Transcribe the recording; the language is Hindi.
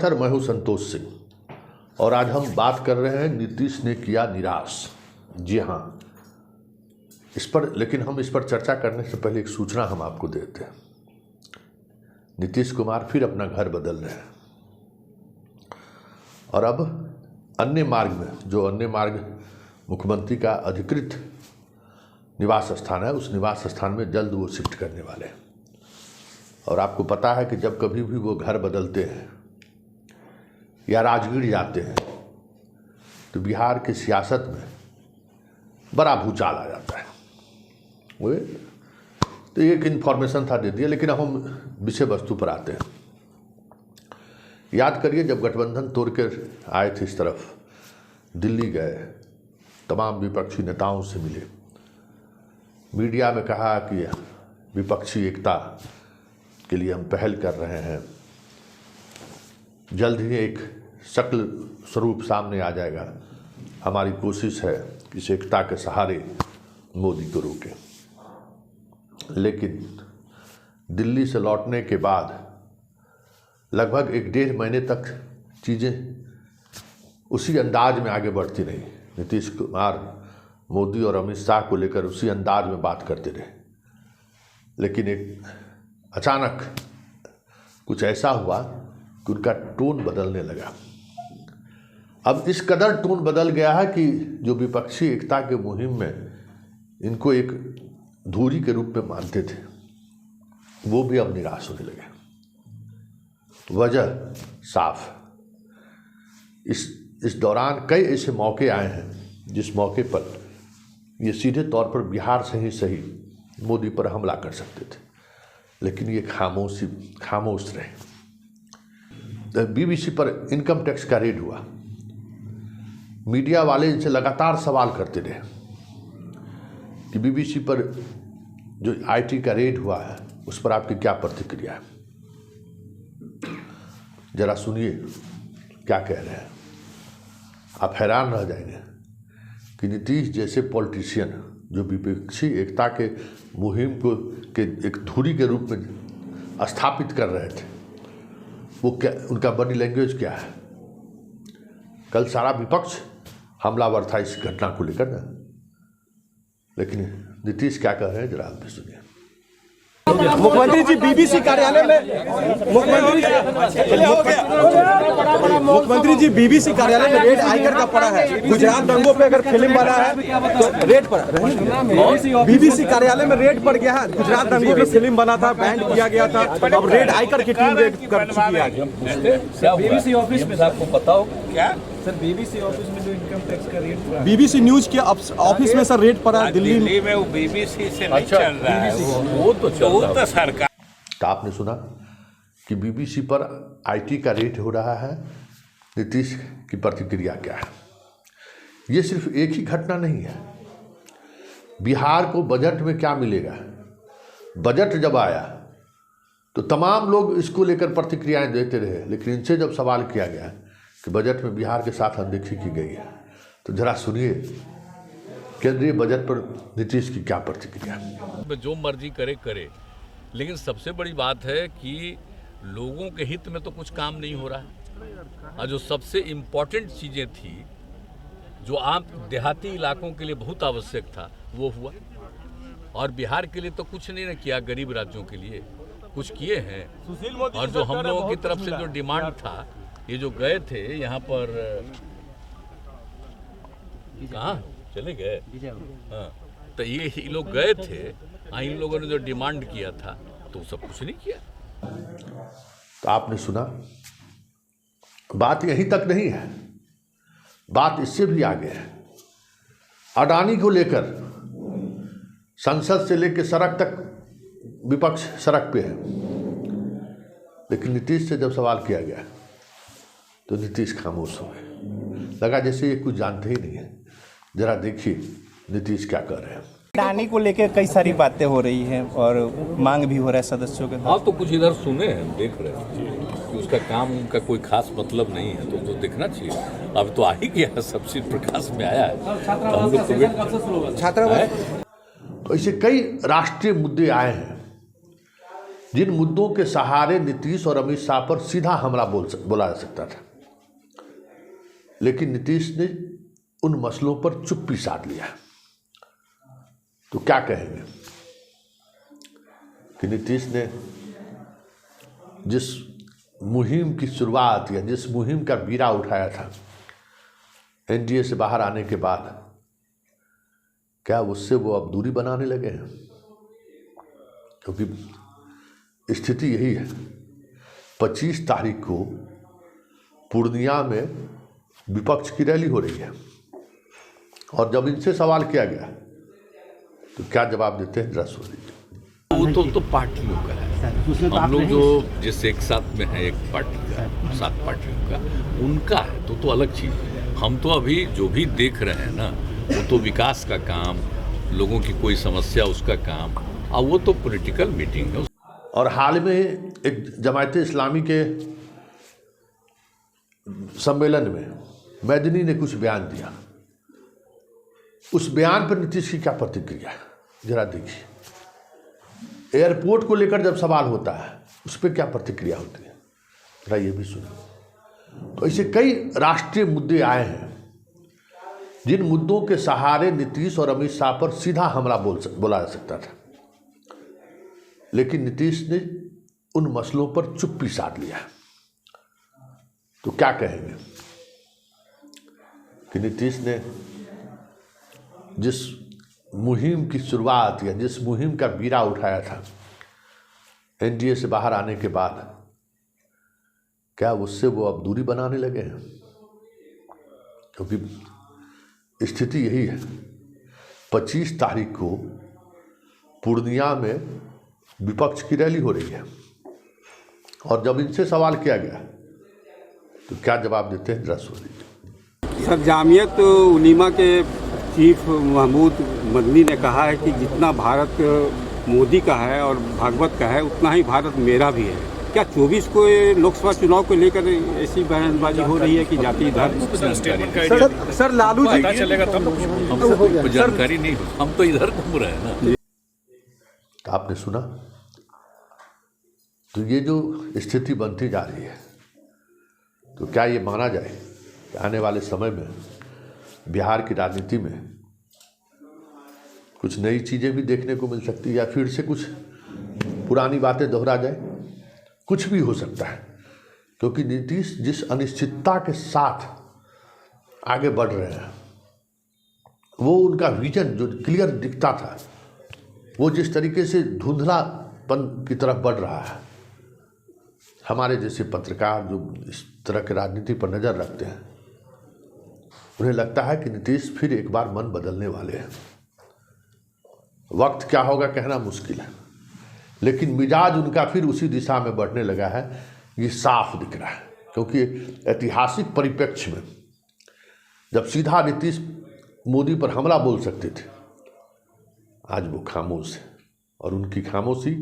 सर, मैं हूं संतोष सिंह और आज हम बात कर रहे हैं नीतीश ने किया निराश। जी हाँ, लेकिन हम इस पर चर्चा करने से पहले एक सूचना हम आपको देते हैं। नीतीश कुमार फिर अपना घर बदल रहे हैं और अब अन्य मार्ग मुख्यमंत्री का अधिकृत निवास स्थान है, उस निवास स्थान में जल्द वो शिफ्ट करने वाले हैं। और आपको पता है कि जब कभी भी वो घर बदलते हैं या राजगीर जाते हैं तो बिहार की सियासत में बड़ा भूचाल आ जाता है। वो तो एक इन्फॉर्मेशन था, दे दिया, लेकिन अब हम विषय वस्तु पर आते हैं। याद करिए, जब गठबंधन तोड़ कर आए थे इस तरफ, दिल्ली गए, तमाम विपक्षी नेताओं से मिले, मीडिया में कहा कि विपक्षी एकता के लिए हम पहल कर रहे हैं, जल्द ही एक शक्ल स्वरूप सामने आ जाएगा, हमारी कोशिश है कि इस एकता के सहारे मोदी को रोकें। लेकिन दिल्ली से लौटने के बाद लगभग 1-1.5 महीने तक चीज़ें उसी अंदाज में आगे बढ़ती रही। नीतीश कुमार मोदी और अमित शाह को लेकर उसी अंदाज में बात करते रहे, लेकिन एक अचानक कुछ ऐसा हुआ कि उनका टोन बदलने लगा। अब इस कदर टोन बदल गया है कि जो विपक्षी एकता के मुहिम में इनको एक धुरी के रूप में मानते थे, वो भी अब निराश होने लगे। वजह साफ, इस दौरान कई ऐसे मौके आए हैं जिस मौके पर ये सीधे तौर पर बिहार से ही सही मोदी पर हमला कर सकते थे, लेकिन ये खामोश रहे। बीबीसी पर इनकम टैक्स का रेड हुआ, मीडिया वाले इनसे लगातार सवाल करते रहे कि बीबीसी पर जो आईटी का रेड हुआ है उस पर आपकी क्या प्रतिक्रिया है। जरा सुनिए क्या कह रहे हैं, आप हैरान रह जाएंगे कि नीतीश जैसे पॉलिटिशियन जो विपक्षी एकता के मुहिम को के एक धुरी के रूप में स्थापित कर रहे थे, वो क्या, उनका बॉडी लैंग्वेज क्या है। कल सारा विपक्ष हमलावर था इस घटना को लेकर ना, लेकिन नीतीश क्या कह रहे हैं जरा आप भी सुनिए। मुख्यमंत्री जी बीबीसी कार्यालय में रेड आइकर का पड़ा है। गुजरात दंगों पे अगर फिल्म बना है तो रेड पड़ा, बीबीसी कार्यालय में रेड पड़ गया है। गुजरात दंगों पे फिल्म बना था, बैंड किया गया था, अब रेड आइकर की टीम रेड कर चुकी है। बीबीसी ऑफिस में आपको पता हो क्या सर, बीबीसी ऑफिस में जो इनकम टैक्स का रेड पड़ा, बीबीसी न्यूज के ऑफिस में सर रेड पड़ा दिल्ली में। वो बीबीसी से नहीं चल रहा है, वो तो सरकार। तो आपने सुना कि बीबीसी पर आईटी का रेड हो रहा है। नीतीश की प्रतिक्रिया क्या है? ये सिर्फ एक ही घटना नहीं है। बिहार को बजट में क्या मिलेगा? बजट जब आया तो तमाम लोग इसको लेकर प्रतिक्रियाएं देते रहे, लेकिन इनसे जब सवाल किया गया कि बजट में बिहार के साथ अनदेखी की गई है, तो जरा सुनिए केंद्रीय बजट पर नीतीश की क्या प्रतिक्रिया। जो मर्जी करे, लेकिन सबसे बड़ी बात है कि लोगों के हित में तो कुछ काम नहीं हो रहा है। और जो सबसे इम्पोर्टेंट चीज़ें थी, जो आम देहाती इलाकों के लिए बहुत आवश्यक था, वो हुआ। और बिहार के लिए तो कुछ नहीं ना किया, गरीब राज्यों के लिए कुछ किए हैं। और जो हम लोगों की तरफ से जो डिमांड था, ये जो गए थे यहाँ पर, कहाँ चले गए, हाँ, तो ये लोग गए थे, इन लोगों ने जो डिमांड किया था तो सब कुछ नहीं किया। तो आपने सुना, बात यहीं तक नहीं है, बात इससे भी आगे है। अडानी को लेकर संसद से लेकर सड़क तक विपक्ष सड़क पे है, लेकिन नीतीश से जब सवाल किया गया तो नीतीश खामोश हो गए, लगा जैसे ये कुछ जानते ही नहीं है। जरा देखिए नीतीश क्या कर रहे हैं। अडानी को लेकर कई सारी बातें हो रही हैं और मांग भी हो रहा है सदस्यों के। हाँ, तो कुछ इधर सुने हैं, देख रहे हैं कि उसका काम उनका कोई खास मतलब नहीं है, तो देखना चाहिए। अब तो आ ही गया, सब चीज प्रकाश में आया है, तो हम लोग तो छात्रावास, तो ऐसे कई राष्ट्रीय मुद्दे आए हैं जिन मुद्दों के सहारे नीतीश और अमित शाह पर सीधा हमला बोला जा सकता था, लेकिन नीतीश ने उन मसलों पर चुप्पी साध लिया। तो क्या कहेंगे कि नीतीश ने जिस मुहिम की शुरुआत या जिस मुहिम का बीड़ा उठाया था एनडीए से बाहर आने के बाद, क्या उससे वो अब दूरी बनाने लगे हैं? क्योंकि स्थिति यही है। 25 तारीख को पूर्णिया में विपक्ष की रैली हो रही है और जब इनसे सवाल किया गया तो क्या जवाब देते हैं, जरा सुन लीजिए। वो तो पार्टियों का है। हम लोग जो जिस एक साथ में है, एक पार्टी का, 7 पार्टियों का, उनका है तो अलग चीज़ है। हम तो अभी जो भी देख रहे हैं ना, वो तो विकास का काम, लोगों की कोई समस्या उसका काम, और वो तो पॉलिटिकल मीटिंग है। और हाल में एक जमायते इस्लामी के सम्मेलन में मैदनी ने कुछ बयान दिया। उस बयान पर नीतीश की क्या प्रतिक्रिया है, जरा देखिए। एयरपोर्ट को लेकर जब सवाल होता है उस पर क्या प्रतिक्रिया होती है, जरा ये भी सुनो। तो ऐसे कई राष्ट्रीय मुद्दे आए हैं जिन मुद्दों के सहारे नीतीश और अमित शाह पर सीधा हमला बोला जा सकता था, लेकिन नीतीश ने उन मसलों पर चुप्पी साध लिया। तो क्या कहेंगे कि नीतीश ने जिस मुहिम की शुरुआत या जिस मुहिम का बीड़ा उठाया था एनडीए से बाहर आने के बाद, क्या उससे वो अब दूरी बनाने लगे हैं? क्योंकि स्थिति यही है। 25 तारीख को पूर्णिया में विपक्ष की रैली हो रही है और जब इनसे सवाल किया गया तो क्या जवाब देते हैं, जरा सुन लीजिए। सर, जामियत उलीमा के चीफ महमूद मदनी ने कहा है कि जितना भारत मोदी का है और भागवत का है, उतना ही भारत मेरा भी है। क्या 24 को लोकसभा चुनाव को लेकर ऐसी बयानबाजी हो रही है कि जाति धर्म? सर लालू जी पता चलेगा तब हमको जानकारी नहीं, हम तो इधर घूम रहे हैं ना। तो आपने सुना, तो ये जो स्थिति बनती जा रही है, तो क्या ये माना जाए कि आने वाले समय में बिहार की राजनीति में कुछ नई चीज़ें भी देखने को मिल सकती है या फिर से कुछ पुरानी बातें दोहरा जाए? कुछ भी हो सकता है, क्योंकि नीतीश जिस अनिश्चितता के साथ आगे बढ़ रहे हैं, वो उनका विजन जो क्लियर दिखता था, वो जिस तरीके से धुंधलापन की तरफ बढ़ रहा है, हमारे जैसे पत्रकार जो इस तरह की राजनीति पर नज़र रखते हैं, उन्हें लगता है कि नीतीश फिर एक बार मन बदलने वाले हैं। वक्त क्या होगा कहना मुश्किल है, लेकिन मिजाज उनका फिर उसी दिशा में बढ़ने लगा है, ये साफ दिख रहा है। क्योंकि ऐतिहासिक परिप्रेक्ष्य में जब सीधा नीतीश मोदी पर हमला बोल सकते थे, आज वो खामोश है और उनकी खामोशी